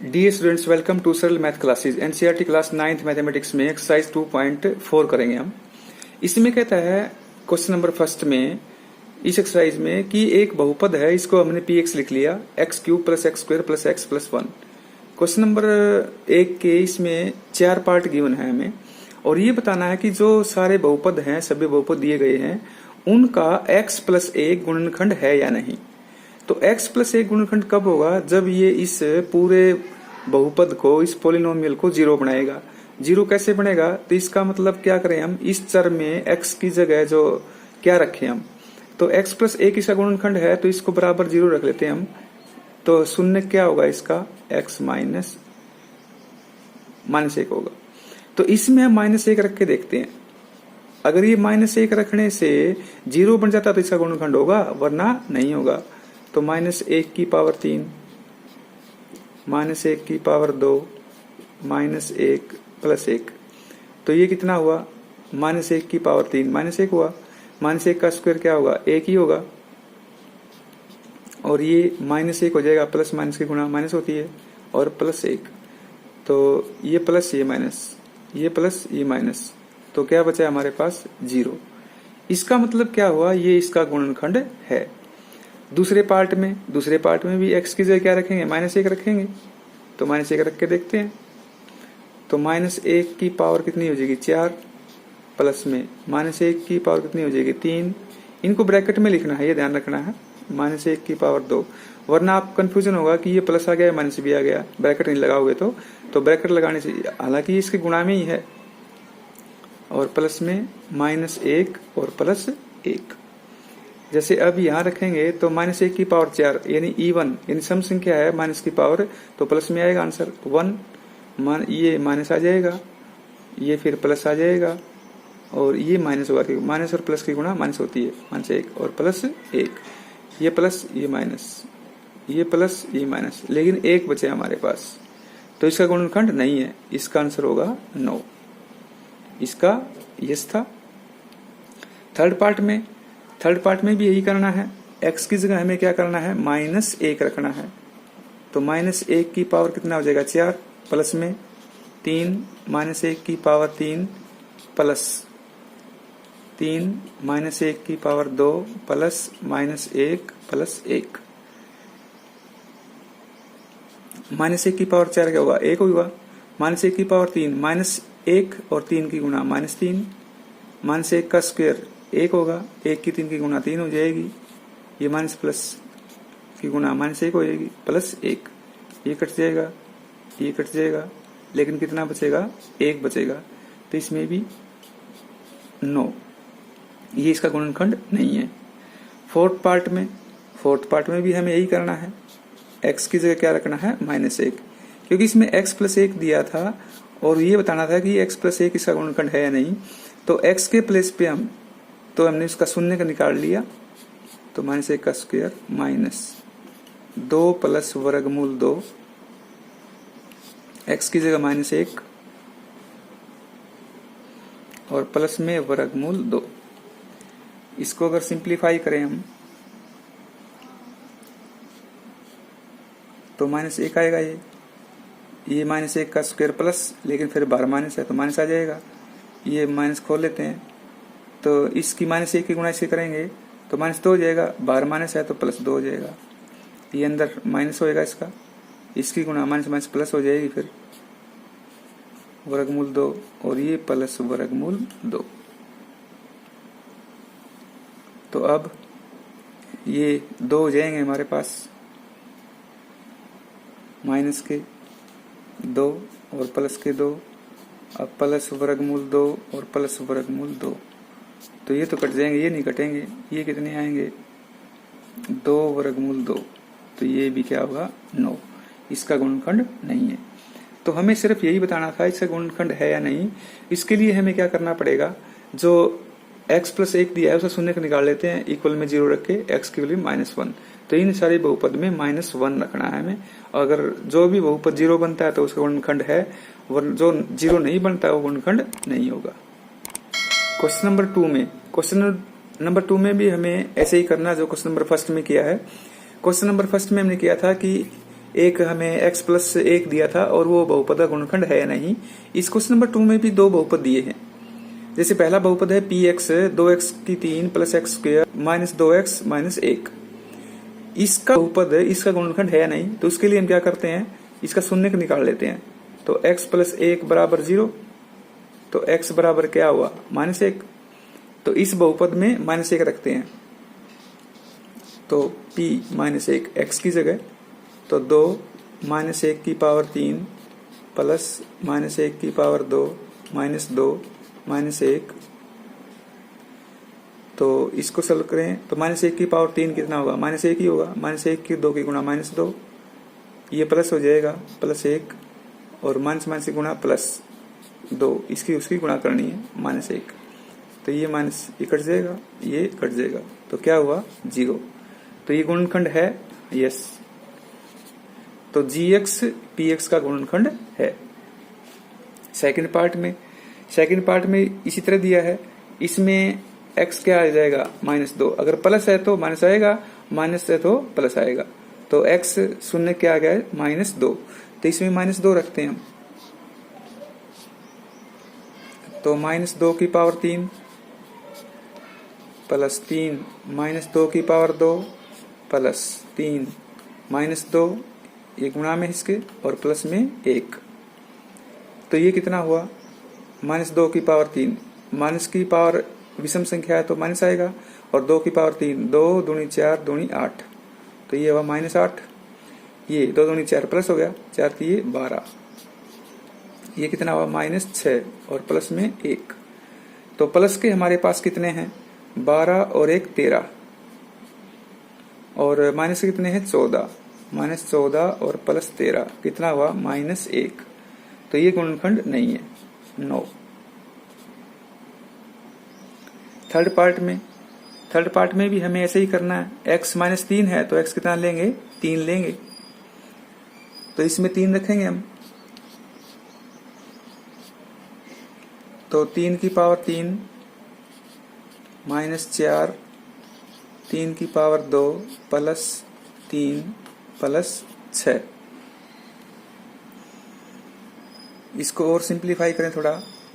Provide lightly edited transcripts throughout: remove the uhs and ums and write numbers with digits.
Dear students, welcome to सरल math classes. NCERT class 9th mathematics में exercise 2.4 करेंगे हम। इसमें कहता है क्वेश्चन नंबर फर्स्ट में, इस एक्सरसाइज में कि एक बहुपद है, इसको हमने पी एक्स लिख लिया, x cube plus x square plus x plus 1। Question number 1 के इसमें 4 पार्ट गिवन है हमें, और ये बताना है कि जो सारे बहुपद हैं, सभी बहुपद दिए गए हैं, उनका x प्लस 1 गुणनखंड है या नहीं। तो x प्लस 1 गुणनखंड कब होगा? जब ये इस पूरे बहुपद को, इस पोलिनोमियल को जीरो बनाएगा। जीरो कैसे बनेगा? तो इसका मतलब क्या करें हम, इस चर में x की जगह जो क्या रखें हम, तो x प्लस 1 इसका गुणनखंड है, तो इसको बराबर जीरो रख लेते हैं हम। तो शून्य क्या होगा इसका? x माइनस 1 होगा। तो इसमें हम -1 रख के देखते हैं। अगर ये -1 रखने से जीरो बन जाता तो इसका गुणनखंड होगा, वरना नहीं होगा। तो -1 की पावर 3, -1 की पावर 2, -1 प्लस 1, तो ये कितना हुआ? -1 की पावर 3 -1 हुआ। -1 का स्क्वायर क्या होगा? 1 ही होगा, और ये -1 हो जाएगा, प्लस माइनस की गुणा माइनस होती है, और प्लस 1, तो ये प्लस ये माइनस, ये प्लस ये माइनस, तो क्या बचा हमारे पास? 0। इसका मतलब क्या हुआ? ये इसका गुणनखंड है। दूसरे पार्ट में भी x की जगह क्या रखेंगे? -1 रखेंगे। तो -1 रख के देखते हैं। तो -1 की पावर कितनी हो जाएगी? 4, प्लस में -1 की पावर कितनी हो जाएगी? 3। इनको ब्रैकेट में लिखना है, ये ध्यान रखना है। -1 की पावर 2, वरना आप कंफ्यूजन होगा कि ये प्लस आ गया माइनस भी आ गया, ब्रैकेट नहीं लगाओगे तो ब्रैकेट लगाने से, हालांकि इसके गुणा में ही है, और प्लस में -1 और प्लस 1। जैसे अब यहाँ रखेंगे तो -1 की पावर 4 यानी E1, यानी सम संख्या है माइनस की पावर, तो प्लस में आएगा आंसर 1। ये माइनस आ जाएगा, ये फिर प्लस आ जाएगा, और ये माइनस होगा, माइनस और प्लस की गुणा माइनस होती है, -1 और प्लस 1, ये प्लस ये माइनस, ये प्लस ये माइनस, लेकिन 1 बचे हमारे पास, तो इसका गुणनखंड नहीं है। इसका आंसर होगा 9। इसका यस था। थर्ड पार्ट में भी यही करना है। x की जगह हमें क्या करना है? -1 रखना है। तो -1 की पावर कितना हो जाएगा? 4, प्लस में 3, -1 की पावर 3, प्लस 3, -1 की पावर 2, प्लस -1 प्लस 1। -1 की पावर 4 क्या होगा? 1 होगा। -1 की पावर 3, -1 और 3 की गुणा -3, -1 का स्क्वायर 1 होगा, 1 की 3 की गुणा 3 हो जाएगी, ये माइनस प्लस की गुणा -1 हो जाएगी, प्लस 1, ये कट जाएगा, ये कट जाएगा, लेकिन कितना बचेगा? 1 बचेगा। तो इसमें भी 9, ये इसका गुणनखंड नहीं है। फोर्थ पार्ट में भी हमें यही करना है। x की जगह क्या रखना है? -1, क्योंकि इसमें x प्लस 1 दिया था, और ये बताना था कि x प्लस 1 इसका गुणनखंड है या नहीं। तो x के प्लेस पे हमने उसका शून्य का निकाल लिया, तो -1 का स्क्वायर -2 प्लस वर्गमूल 2, x की जगह -1 और प्लस में वर्गमूल 2। इसको अगर सिंप्लीफाई करें हम, तो -1 आएगा, ये -1 का स्क्वायर प्लस, लेकिन फिर बाहर माइनस है तो माइनस आ जाएगा, ये माइनस खोल लेते हैं, तो इसकी -1 की गुणा इससे करेंगे तो -2 हो जाएगा, बाहर माइनस है तो +2 हो जाएगा, ये अंदर माइनस होएगा इसका, इसकी गुणा माइनस प्लस हो जाएगी, फिर वर्गमूल 2, और ये प्लस वर्गमूल 2। तो अब ये 2 हो जाएंगे हमारे पास, माइनस के 2 और प्लस के 2, अब प्लस वर्गमूल 2 और प्लस वर्गमूल 2, तो ये तो कट जाएंगे, ये नहीं कटेंगे, ये कितने आएंगे? 2 वर्गमूल 2, तो ये भी क्या होगा? 9। इसका गुणनखंड नहीं है। तो हमें सिर्फ यही बताना था इसका गुणनखंड है या नहीं। इसके लिए हमें क्या करना पड़ेगा? जो x प्लस 1 दिया है उसका शून्य का निकाल लेते हैं, इक्वल में 0 रख के, x की वैल्यू -1। तो इन सारे बहुपद में -1 रखना है हमें। अगर जो भी बहुपद 0 बनता है तो उसका गुणनखंड है, जो 0 नहीं बनता है वो गुणनखंड नहीं होगा। क्वेश्चन नंबर 2 में भी हमें ऐसे ही करना जो क्वेश्चन नंबर फर्स्ट में किया है। क्वेश्चन नंबर फर्स्ट में हमने किया था कि एक हमें x प्लस 1 दिया था और वो बहुपद का गुणनखंड है नहीं। इस क्वेश्चन नंबर 2 में भी दो बहुपद दिए हैं। जैसे पहला बहुपद है px 2x की 3 plus x square minus 2x minus 1। इसका बहुपद इसका गुणनखंड है नहीं, तो उसके लिए हम क्या करते हैं, इसका शून्य निकाल लेते हैं। तो x प्लस 1 बराबर 0, तो x बराबर क्या हुआ माइनस 1। तो इस बहुपद में माइनस 1 रखते हैं, तो p माइनस 1 x की जगह, तो 2 माइनस 1 की पावर 3 प्लस माइनस 1 की पावर 2 माइनस 2 माइनस 1। तो इसको सॉल्व करें तो माइनस 1 की पावर 3 कितना होगा, माइनस 1 ही होगा। माइनस 1 की 2 की गुणा माइनस 2, ये प्लस हो जाएगा प्लस 1, और माइनस माइनस की गुणा प्लस 2, इसकी उसकी गुणा करनी है माइनस 1। तो ये माइनस ये कट जाएगा, ये कट जाएगा, तो क्या हुआ 0। तो ये गुणनखंड है, यस। तो gx px का गुणनखंड है। सेकंड पार्ट में इसी तरह दिया है। इसमें x क्या आ जाएगा -2। अगर प्लस है तो माइनस आएगा, माइनस है तो प्लस आएगा। तो x शून्य क्या आ गया है -2, तो इसमें -2 रखते हैं हम। तो -2 की पावर 3 प्लस 3 -2 की पावर 2 प्लस 3 -2, ये गुणा में इसके और प्लस में 1। तो ये कितना हुआ -2 की पावर 3। माइनस की पावर विषम संख्या है तो माइनस आएगा, और 2 की पावर 3, 2 दूनी 4 दूनी 8, तो ये हुआ -8। ये 2 दूनी 4 प्लस हो गया, 4 3 12, ये कितना हुआ -6 और प्लस में 1। तो प्लस के हमारे पास कितने हैं 12 और 1 13, और माइनस के कितने हैं 14, -14 और प्लस 13 कितना हुआ -1। तो ये गुणनखंड नहीं है, नो। थर्ड पार्ट में भी हमें ऐसे ही करना है। x -3 है तो x कितना लेंगे 3 लेंगे, तो इसमें 3 रखेंगे हम। तो 3 की पावर 3 -4, 3 की पावर 2 प्लस 3 प्लस 6। इसको और सिंप्लीफाई करें थोड़ा,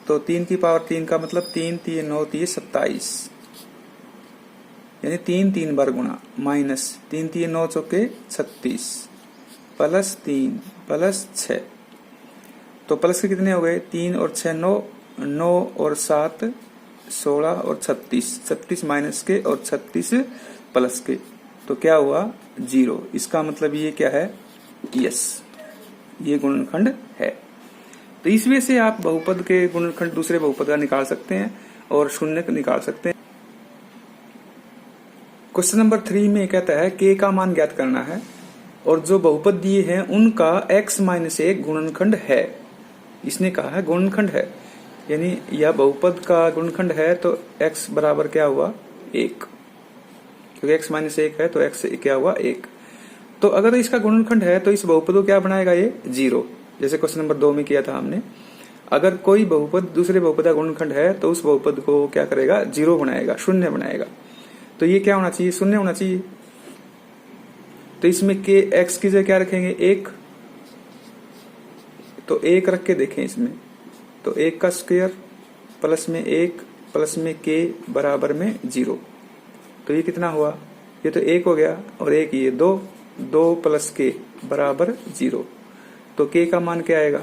तो 3 की पावर 3 का मतलब 3 3 9 3 27, यानी 3 3 बार गुणा, माइनस 3 3 9 चौके 36 प्लस 3 प्लस 6। तो प्लस के कितने हो गए 3 और 6 9, 9 और 7 16 और 36, 36 माइनस के और 36 प्लस के, तो क्या हुआ 0। इसका मतलब ये क्या है, यस, ये गुणनखंड है। तो इस वजह से आप बहुपद के गुणनखंड दूसरे बहुपद का निकाल सकते हैं और शून्य का निकाल सकते हैं। क्वेश्चन नंबर 3 में कहता है k का मान ज्ञात करना है और जो बहुपद दिए हैं उनका x - 1 गुणनखंड है। इसने कहा है गुणनखंड है, यानी यह बहुपद का गुणनखंड है, तो x बराबर क्या हुआ 1, क्योंकि x - 1 है तो x क्या हुआ 1। तो अगर इसका गुणनखंड है तो इस बहुपद को क्या बनाएगा ये 0, जैसे क्वेश्चन नंबर 2 में किया था हमने। अगर कोई बहुपद दूसरे बहुपद का गुणनखंड है तो उस बहुपद को क्या करेगा 0 बनाएगा, शून्य बनाएगा। तो ये क्या होना चाहिए, शून्य होना चाहिए। तो इसमें के x की जगह क्या रखेंगे 1, तो 1 रख के देखें इसमें, तो 1 का स्क्वायर प्लस में 1 प्लस में k बराबर में 0। तो ये कितना हुआ, ये तो 1 हो गया और 1 ये 2, 2 प्लस k बराबर 0। तो k का मान क्या आएगा,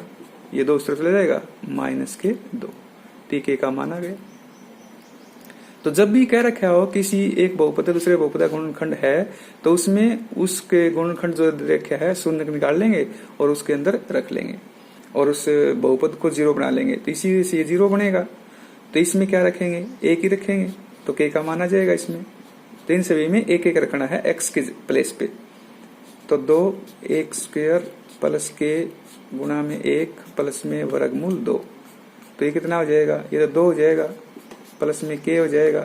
ये 2 उस तरफ ले जाएगा -2, तो k का मान आ गया। तो जब भी कह रखा हो किसी एक बहुपद दूसरे बहुपद का गुणनखंड है तो उसमें उसके गुणनखंड जो रखा है शून्य निकाल लेंगे और उसके अंदर रख लेंगे और उस बहुपद को 0 बना लेंगे, तो इसी से 0 बनेगा। तो इसमें क्या रखेंगे 1 ही रखेंगे, तो k का मान आ जाएगा इसमें। तो इन सभी में 1 1 रखना है x के प्लेस पे। तो 2 1 स्क्वायर प्लस k गुणा में 1 प्लस में वर्गमूल 2, तो ये कितना हो जाएगा, ये तो 2 हो जाएगा, प्लस में k हो जाएगा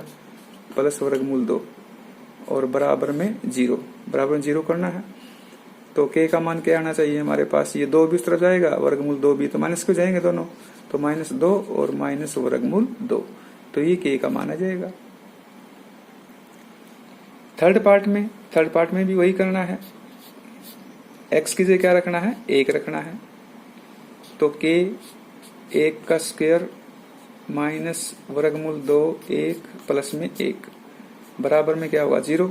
प्लस वर्गमूल 2 और बराबर में 0, बराबर में 0 करना है। तो k का मान क्या आना चाहिए हमारे पास, ये 2 भी उस तरफ जाएगा, वर्गमूल 2 भी, तो माइनस क्यों जाएंगे दोनों, तो -2 और माइनस वर्गमूल 2, तो ये k का मान आ जाएगा। थर्ड पार्ट में भी वही करना है। x की जगह क्या रखना है, 1 रखना है। तो k 1 का स्क्वायर माइनस वर्गमूल 2 1 प्लस में 1 बराबर में क्या होगा, 0।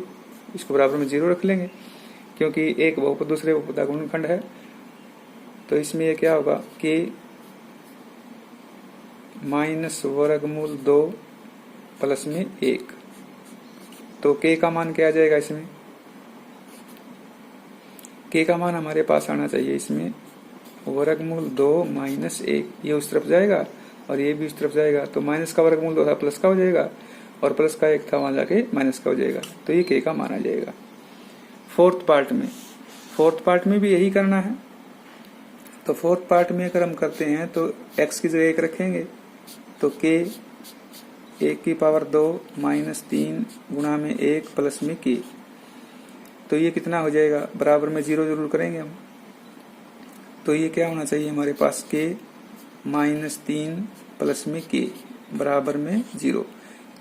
इसको बराबर में 0 रख लेंगे क्योंकि एक बहुपद दूसरे बहुपद का गुणनखंड है। तो इसमें ये क्या होगा, k माइनस वर्गमूल 2 प्लस में 1। तो k का मान क्या आ जाएगा, इसमें k का मान हमारे पास आना चाहिए इसमें वर्गमूल 2 माइनस 1। ये उस तरफ जाएगा और ये भी उस तरफ जाएगा। तो माइनस का वर्गमूल 2 था प्लस का हो जाएगा और प्लस का 1 था वहां जाके माइनस का हो जाएगा। तो ये k का मान आ जाएगा। फोर्थ पार्ट में भी यही करना है। तो फोर्थ पार्ट में अगर हम करते हैं तो x की जगह 1 रखेंगे तो k 1 की पावर 2 माइनस 3 गुणा में 1 प्लस में k। तो ये कितना हो जाएगा, बराबर में 0 जरूर करेंगे हम। तो ये क्या होना चाहिए हमारे पास, k माइनस 3 प्लस में k बराबर में 0।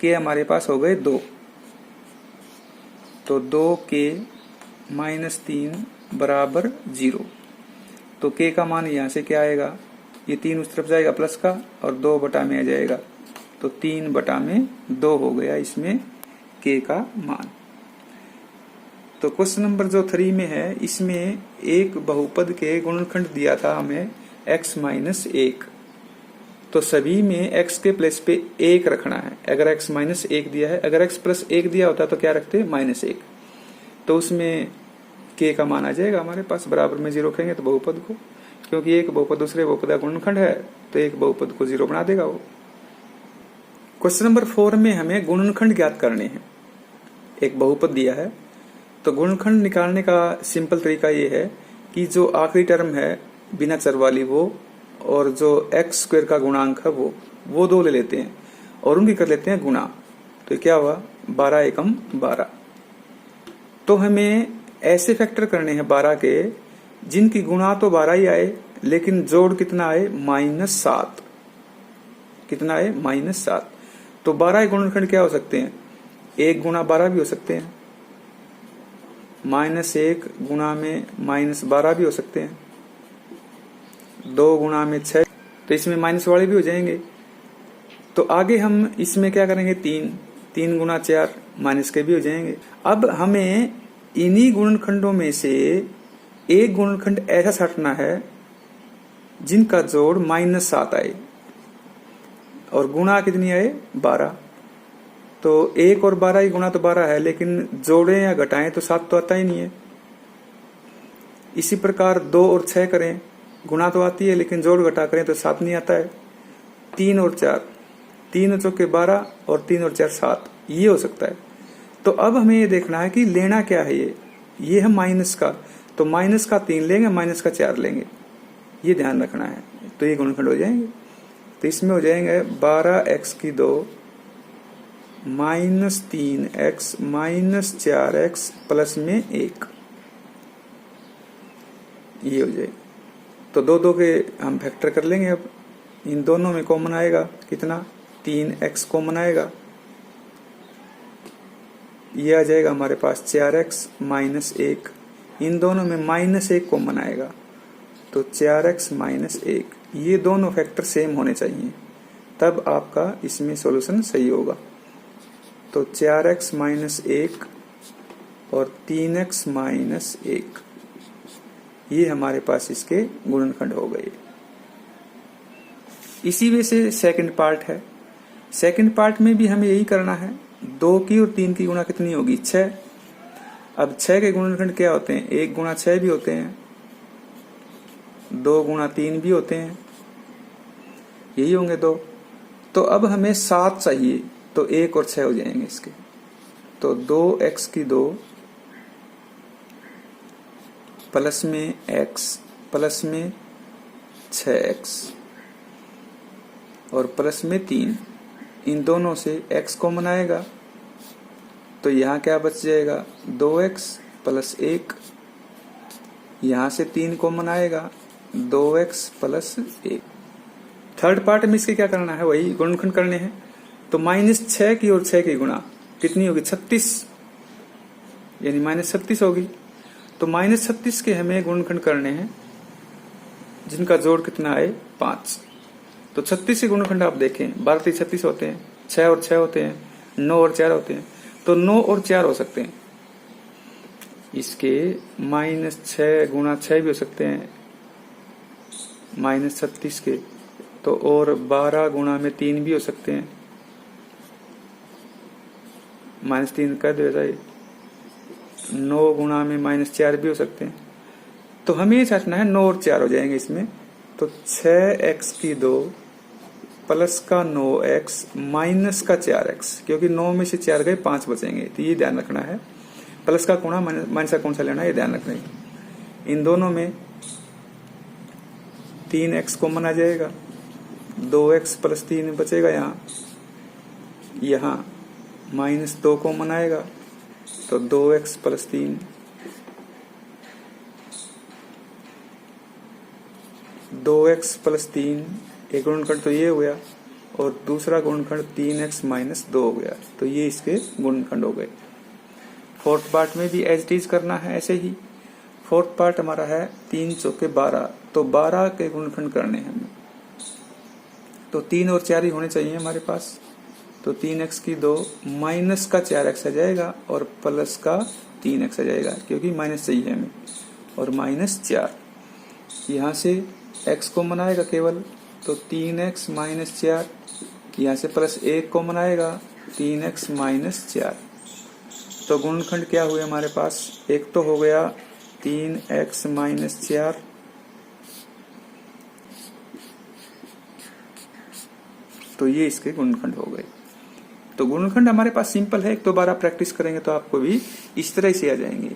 k हमारे पास हो गए 2। तो 2k माइनस 3 बराबर 0। तो k का मान यहां से क्या आएगा, ये 3 उस तरफ जाएगा प्लस का और 2 बटा में आ जाएगा। तो 3 बटा में 2 हो गया इसमें k का मान। तो क्वेश्चन नंबर जो 3 में है, इसमें एक बहुपद के गुणनखंड दिया था हमें x माइनस 1। तो सभी में x के प्लेस पे 1 रखना है। अगर x माइनस 1 दिया है, अगर x प्लस 1 दिया होता तो क्या रखते, माइनस 1। तो उसमें k का मान आ जाएगा हमारे पास, बराबर में 0 रखेंगे तो बहुपद को, क्योंकि एक बहुपद दूसरे बहुपद का गुणनखंड है तो एक बहुपद को 0 बना देगा वो। क्वेश्चन नंबर 4 में हमें गुणनखंड ज्ञात करने हैं। एक बहुपद दिया है तो गुणनखंड निकालने का सिंपल तरीका ये है कि जो आखिरी टर्म है बिना चर वाली वो, और जो एक्स स्क्वायर का गुणांक है वो 2 ले लेते हैं और उनकी कर लेते हैं गुणा। तो क्या हुआ, 12 एकम 12। तो हमें ऐसे फैक्टर करने हैं 12 के जिनकी गुणा तो 12 ही आए लेकिन जोड़ कितना आए, -7। कितना आए, -7। तो 12 के गुणनखंड क्या हो सकते हैं, 1 गुणा 12 भी हो सकते हैं, -1 गुणा में -12 भी हो सकते हैं, 2 गुणा में 6। तो इसमें माइनस वाले भी हो जाएंगे। तो आगे हम इसमें क्या करेंगे, 3 गुणा 4 माइनस के भी हो जाएंगे। अब हमें इन्हीं गुणनखंडों में से एक गुणनखंड ऐसा छांटना है जिनका जोड़ -7 आए और गुणा कितनी आए, 12। तो 1 और 12 ही गुणा तो 12 है, लेकिन जोड़े या घटाएं तो 7 तो आता ही नहीं है। इसी प्रकार 2 और 6 करें, गुणा तो आती है लेकिन जोड़ घटा करें तो 7 नहीं आता है। 3 और 4, 3 और चौके 12 और 3 और 4 7, ये हो सकता है। तो अब हमें ये देखना है कि लेना क्या है। ये है माइनस का, तो माइनस का 3 लेंगे, माइनस का 4 लेंगे, ये ध्यान रखना है। तो ये गुणनखंड हो जाएंगे। तो इसमें हो जाएंगे 12x की 2 -3x -4x प्लस में 1, ये हो जाएगा। तो 2 के हम फैक्टर कर लेंगे। अब इन दोनों में कॉमन आएगा कितना, 3x कॉमन आएगा, ये आ जाएगा हमारे पास 4x -1। इन दोनों में -1 कॉमन आएगा तो 4x -1। ये दोनों फैक्टर सेम होने चाहिए, तब आपका इसमें सॉल्यूशन सही होगा। तो 4x -1 और 3x -1, ये हमारे पास इसके गुणनखंड हो गए। इसी वजह से सेकंड पार्ट है। सेकंड पार्ट में भी हमें यही करना है। 2 की और 3 की गुणा कितनी होगी, 6। अब 6 के गुणनखंड क्या होते हैं, 1 गुणा 6 भी होते हैं, 2 गुणा 3 भी होते हैं, यही होंगे 2। तो अब हमें 7 चाहिए, तो 1 और 6 हो जाएंगे इसके। तो 2x की 2 प्लस में x प्लस में 6x और प्लस में 3, इन दोनों से x कॉमन आएगा तो यहाँ क्या बच जाएगा, 2x प्लस 1। यहाँ से 3 कॉमन आएगा, 2x प्लस 1। थर्ड पार्ट में इसके क्या करना है, वही गुणनखंड करने हैं। तो -6 की और 6 की गुणा कितनी होगी, 36, यानी -36 होगी। तो -36 के हमें गुणनखंड करने हैं जिनका जोड़ कितना आए 5। तो 36 के गुणनखंड आप देखें, 12 3 36 होते हैं, 6 और 6 होते हैं, 9 और 4 होते हैं, तो 9 और 4 हो सकते हैं। इसके -6 गुणा 6 भी हो सकते हैं -36 के, तो और 12 गुणा में 3 भी हो सकते हैं, -3 कर दो जाए, 9 गुणा में -4 भी हो सकते हैं। तो हमें ये चाहना है 9 और 4 हो जाएंगे इसमें, तो 6x की 2 प्लस का 9x माइनस का 4x, क्योंकि 9 में से 4 गए 5 बचेंगे, तो ये ध्यान रखना है। प्लस का कोना माइनस का कौन सा लेना है ये ध्यान रखना है। इन दोनों में 3x कॉमन आ जाएगा, 2x प्लस 3 बचेगा, यहाँ -2 कॉमन आएगा, तो 2x प्लस 3, 2x प्लस 3 एक गुणनखंड तो ये हो गया, और दूसरा गुणनखंड 3x माइनस 2 हो गया, तो ये इसके गुणनखंड हो गए। फोर्थ पार्ट में भी एज इट इज करना है ऐसे ही। फोर्थ पार्ट हमारा है 3 चौके 12, तो 12 के गुणनखंड करने हैं हमें, तो 3 और 4 ही होने चाहिए हमारे पास। तो 3x की 2 माइनस का 4x आ जाएगा और प्लस का 3x आ जाएगा, क्योंकि माइनस चाहिए हमें, और -4। यहाँ से x कॉमन आएगा केवल, तो 3x माइनस 4, यहाँ से +1 कॉमन आएगा, 3x माइनस 4। तो गुणनखंड क्या हुए हमारे पास, एक तो हो गया 3x माइनस 4, तो ये इसके गुणनखंड हो गए। तो गुणनखंड हमारे पास सिंपल है, एक तो बार आप प्रैक्टिस करेंगे तो आपको भी इस तरह से आ जाएंगे।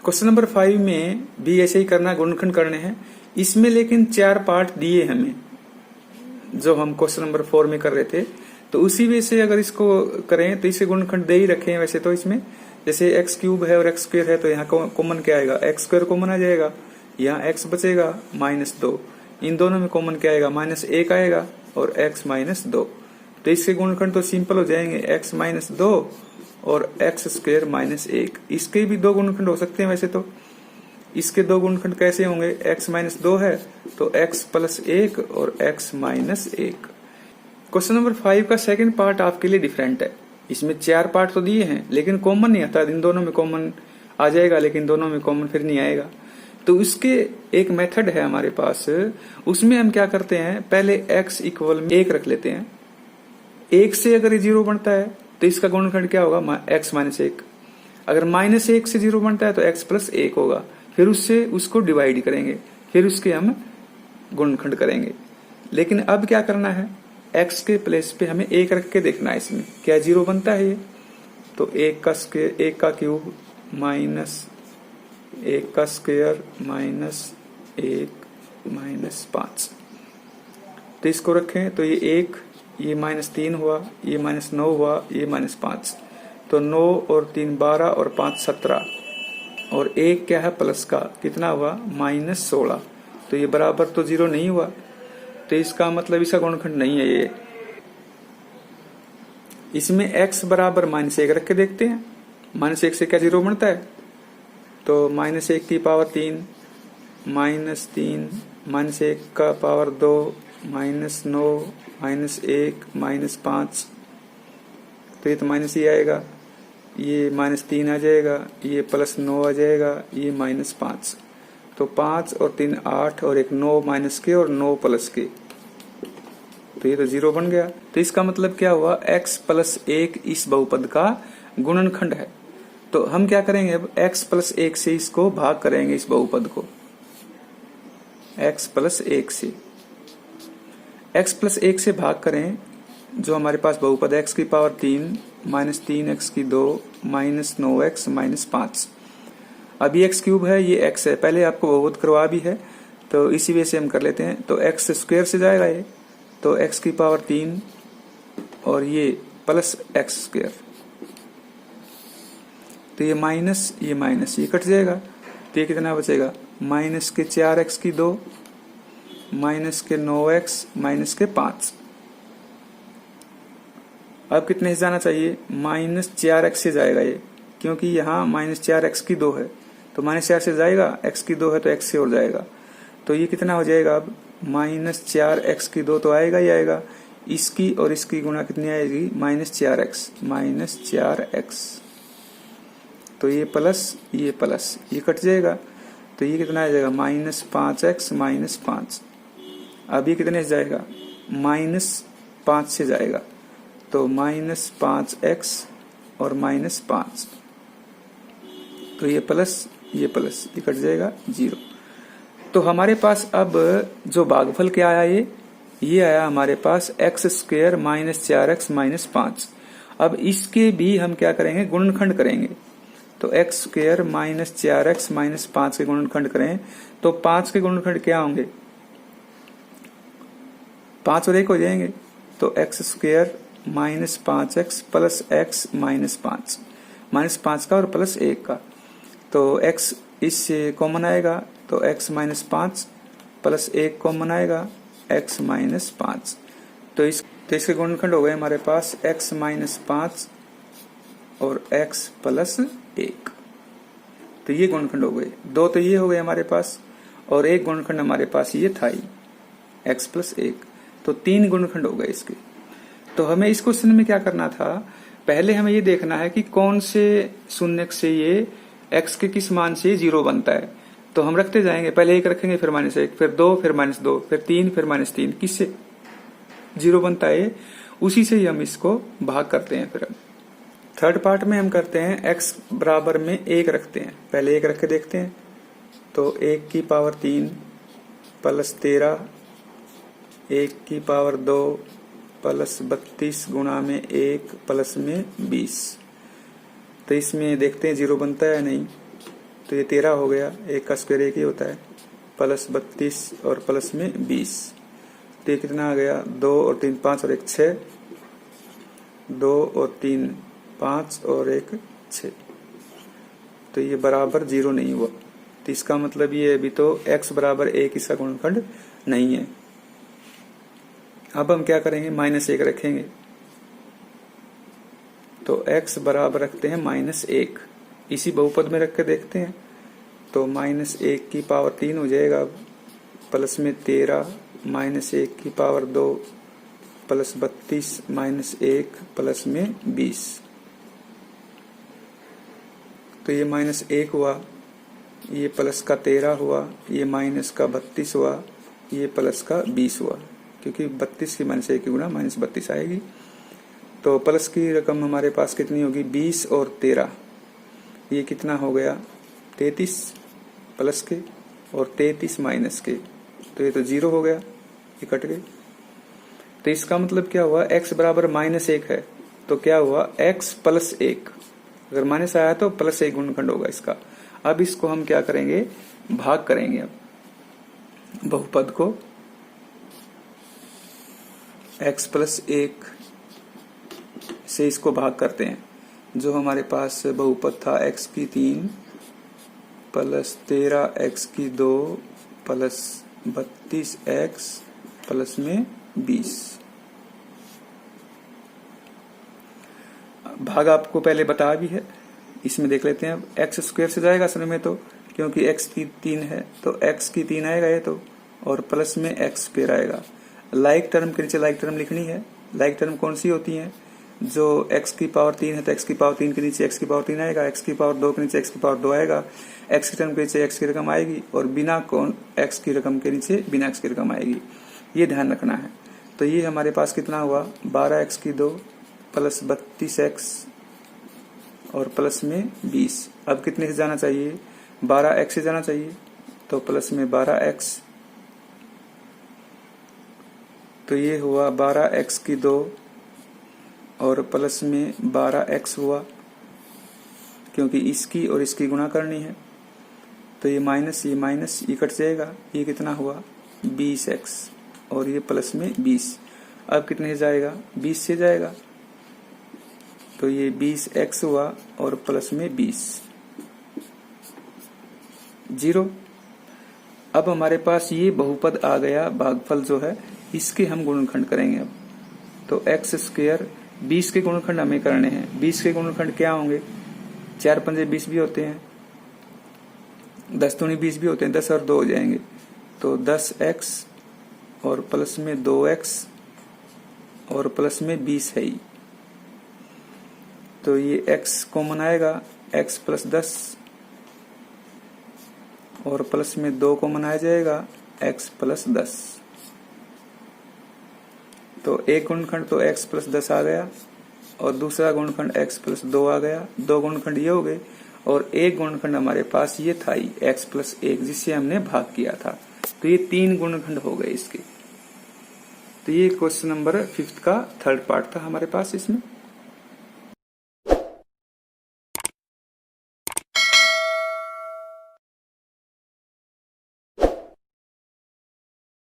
क्वेश्चन नंबर 5 में भी ऐसे ही करना, गुणनखंड करने हैं इसमें, लेकिन 4 पार्ट दिए हमें जो हम क्वेश्चन नंबर 4 में कर रहे थे। तो उसी वे से अगर इसको करें तो इसे गुणनखंड दे ही रखे हैं वैसे तो इसमें, जैसे x क्यूब है और x स्क्वायर है, तो यहाँ कॉमन क्या आएगा, x स्क्वायर कॉमन आ जाएगा, यहाँ x बचेगा -2, इन दोनों में कॉमन क्या आएगा, -1 आएगा, और x -2। तो इसके गुणनखंड तो सिंपल हो जाएंगे, x -2 और x स्क्वायर -1। इसके भी 2 गुणनखंड हो सकते हैं वैसे तो। इसके 2 गुणनखंड कैसे होंगे, x -2 है तो x प्लस 1 और x -1। क्वेश्चन नंबर 5 का सेकंड पार्ट आपके लिए डिफरेंट है। इसमें 4 पार्ट तो दिए हैं लेकिन कॉमन नहीं आता, इन दोनों में कॉमन आ जाएगा लेकिन दोनों में कॉमन फिर नहीं आएगा। तो उसके एक मेथड है हमारे पास, उसमें हम क्या करते हैं, पहले x इक्वल में 1 रख लेते हैं। 1 से अगर ये 0 बनता है तो इसका गुणनखंड क्या होगा, x -1। अगर -1 से 0 बनता है तो x प्लस 1 होगा, फिर उससे उसको डिवाइड करेंगे, फिर उसके हम गुणनखंड करेंगे। लेकिन अब क्या करना है, x के प्लेस पे हमें 1 रख के देखना है इसमें क्या 0 बनता है ये। तो 1 का स्क्वायर, 1 का क्यूब माइनस 1 का स्क्वायर -1 -5, तो इसको रखें तो ये 1, ये -3 हुआ, ये -9 हुआ, ये -5, तो 9 और 3 12 और 5 17, और 1 क्या है प्लस का, कितना हुआ -16, तो ये बराबर तो 0 नहीं हुआ, तो इसका मतलब इसका गुणनखंड नहीं है ये। इसमें x बराबर -1 रख के देखते हैं, -1 से क्या 0 बनता है, तो -1 की पावर 3, -3, -1 का पावर 2, -9, -1, -5, तो ये तो माइनस ही आएगा, ये -3 आ जाएगा, ये +9 आ जाएगा, ये -5, तो 5 और 3 8 और एक 9 माइनस के और 9 प्लस के, तो ये तो 0 बन गया। तो इसका मतलब क्या हुआ, x प्लस 1 इस बहुपद का गुणनखंड है। तो हम क्या करेंगे, अब x प्लस 1 से इसको भाग करेंगे, इस बहुपद को x प्लस 1 से, x प्लस 1 से भाग करें, जो हमारे पास बहुपद x की पावर 3 -3x की 2 -9x -5। अब ये x क्यूब है, ये x है, पहले आपको बहुपद करवा भी है तो इसी वजह से हम कर लेते हैं। तो x स्क्वायर से जाएगा ये, तो x की पावर 3 और ये प्लस x स्क्वायर, तो ये माइनस ये कट जाएगा, तो ये कितना बचेगा, माइनस के 4x की 2 माइनस के 9x माइनस के 5। अब कितने से जाना चाहिए, -4x से जाएगा ये, क्योंकि यहाँ -4x की 2 है तो -4 से जाएगा, x की 2 है तो x से और जाएगा, तो ये कितना हो जाएगा अब, -4x की 2 तो आएगा ही आएगा, इसकी और इसकी गुणा कितनी आएगी, -4x, तो ये प्लस ये कट जाएगा, तो ये कितना आ जाएगा, -5x -5। अब ये कितने से जाएगा, -5 से जाएगा, तो -5x और -5, तो ये प्लस ये कट जाएगा 0। तो हमारे पास अब जो भागफल क्या आया, ये आया हमारे पास x² -4x -5। अब इसके भी हम क्या करेंगे, गुणनखंड करेंगे, तो x² -4x -5 के गुणनखंड करें तो 5 के गुणनखंड क्या होंगे, 5 और 1 हो जाएंगे, तो x² -5x प्लस x -5, -5 का और प्लस 1 का, तो x इससे कॉमन आएगा, तो x -5 प्लस 1 कॉमन आएगा, x -5, तो इसके गुणनखंड हो गए हमारे पास x -5 और x प्लस 1, तो ये गुणनखंड हो गए, 2 तो ये हो गए हमारे पास, और एक गुणनखंड हमारे पास ये था ही x प्लस 1, तो 3 गुणनखंड हो गए इसके। तो हमें इस क्वेश्चन में क्या करना था, पहले हमें ये देखना है कि कौन से शून्य से ये x के किस मान से 0 बनता है, तो हम रखते जाएंगे, पहले 1 रखेंगे, फिर -1, फिर 2, फिर -2, फिर 3, फिर -3, किससे 0 बनता है, उसी से ही हम इसको भाग करते हैं। फिर थर्ड पार्ट में हम करते हैं x बराबर में 1 रखते हैं, पहले 1 रख के देखते हैं, तो 1 की पावर 3 प्लस 13, 1 की पावर 2 प्लस 32 गुणा में 1 प्लस में 20, तो इसमें देखते हैं 0 बनता है या नहीं, तो ये 13 हो गया, 1 का स्क्वायर 1 ही होता है, प्लस 32 और प्लस में 20, तो ये कितना आ गया, 2 और 3 5 और 1 6, 2 और 3 5 और 1 6, तो ये बराबर 0 नहीं हुआ, तो इसका मतलब ये अभी तो x बराबर 1 इसका गुणनखंड नहीं है। अब हम क्या करेंगे, -1 रखेंगे, तो x बराबर रखते हैं -1, इसी बहुपद में रख के देखते हैं, तो -1 की पावर 3 हो जाएगा, प्लस में 13 -1 की पावर 2 प्लस 32 -1 प्लस में 20, तो ये -1 हुआ, ये प्लस का 13 हुआ, ये माइनस का 32 हुआ, ये प्लस का 20 हुआ, क्योंकि 32 की -1 की गुणा -32 आएगी, तो प्लस की रकम हमारे पास कितनी होगी, 20 और 13, ये कितना हो गया, 33 प्लस के और 33 माइनस के, तो ये तो 0 हो गया, ये कट गए, तो इसका मतलब क्या हुआ, x बराबर -1 है, तो क्या हुआ, x प्लस 1, अगर माइनस आया तो प्लस 1 गुणनखंड होगा इसका। अब इसको हम क्या करेंगे, भाग करेंगे, अब बहुपद को x प्लस 1 से इसको भाग करते हैं, जो हमारे पास बहुपद था x की 3 प्लस 13x की 2 प्लस 32x प्लस में 20। भाग आपको पहले बताया भी है, इसमें देख लेते हैं। अब x² से जाएगा असल में, तो क्योंकि x की 3 है तो x की 3 आएगा ये तो, और प्लस में x² आएगा। लाइक टर्म के नीचे लाइक टर्म लिखनी है। लाइक टर्म कौन सी होती है, जो x की पावर 3 है तो x की पावर 3 के नीचे x की पावर 3 आएगा, x की पावर 2 के नीचे x की पावर 2 आएगा, x की टर्म के नीचे x की रकम आएगी, और बिना x की रकम के नीचे बिना x की रकम आएगी, ये ध्यान रखना है। तो ये हमारे पास कितना हुआ, 12x की 2 प्लस 32x और प्लस में 20। अब कितने से जाना चाहिए, 12x से जाना चाहिए, तो प्लस में 12x, तो ये हुआ 12x की 2 और प्लस में 12x हुआ, क्योंकि इसकी और इसकी गुणा करनी है, तो ये माइनस ये कट जाएगा, ये कितना हुआ 20x और ये प्लस में 20। अब कितने से जाएगा, 20 से जाएगा, तो ये 20x हुआ और प्लस में 20, 0। अब हमारे पास ये बहुपद आ गया, भागफल जो है इसके हम गुणनखंड करेंगे। अब तो x² 20 के गुणनखंड हमें करने हैं। 20 के गुणनखंड क्या होंगे? 4 पंजे 20 भी होते हैं, 10 दूनी 20 भी होते हैं, 10 और 2 हो जाएंगे, तो 10x और प्लस में 2x और प्लस में 20 है ही, तो ये x कॉमन आएगा, x प्लस 10 और प्लस में 2 कॉमन आ जाएगा, x प्लस 10। तो एक गुणनखंड तो x प्लस 10 आ गया और दूसरा गुणनखंड x प्लस 2 आ गया, 2 गुणनखंड ये हो गए और एक गुणनखंड हमारे पास ये था ही x प्लस 1 जिससे हमने भाग किया था। तो ये 3 गुणनखंड हो गए इसके। तो ये क्वेश्चन नंबर 5 का थर्ड पार्ट था हमारे पास इसमें।